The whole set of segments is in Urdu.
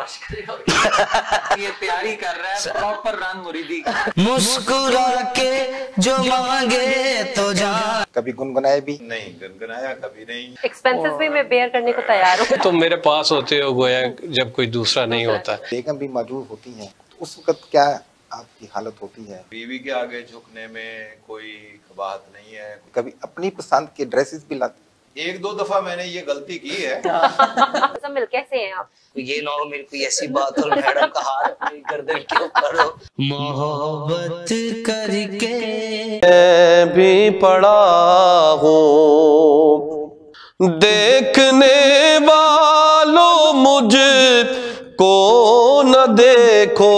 رش کرے گا یہ تیاری کر رہا ہے پراپر رن مریدی مسکرا کے جو مانگے تو جان. کبھی گنگنائے بھی نہیں، گنگنایا کبھی نہیں. ایکسپینسز بھی میں بیئر کرنے کو تیار ہوں. تم میرے پاس ہوتے ہو گویا جب کوئی دوسرا نہیں ہوتا. بیگم بھی موجود ہوتی ہیں اس وقت کیا آپ کی حالت ہوتی ہے؟ بیوی کے آگے جھکنے میں کوئی قباحت نہیں ہے. کبھی اپنی پسند کے ڈریسز بھی لاتے؟ ایک دو دفعہ میں نے یہ غلطی کی ہے. مل کیسے ہیں آپ؟ یہ نہ ہو میری کوئی ایسی بات اور میڈم کا ہاتھ میری گردن کے اوپر ہو. محبت کر کے بھی پڑا ہوں دیکھنے والوں مجھ کو نہ دیکھو.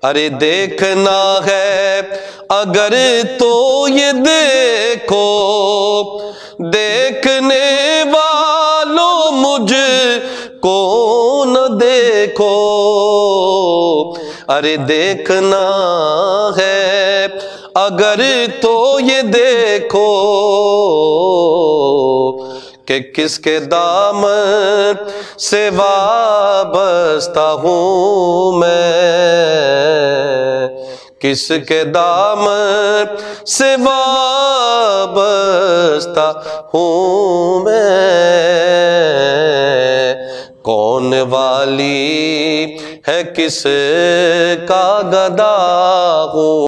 ارے دیکھنا ہے اگر تو یہ دیکھو. دیکھنے والوں مجھ کو نہ دیکھو. ارے دیکھنا ہے اگر تو یہ دیکھو کہ کس کے دامن سے وابستہ ہوں میں. کس کے دامن سے وابستہ ہوں میں. کون والی ہے کس کا گدا ہوں.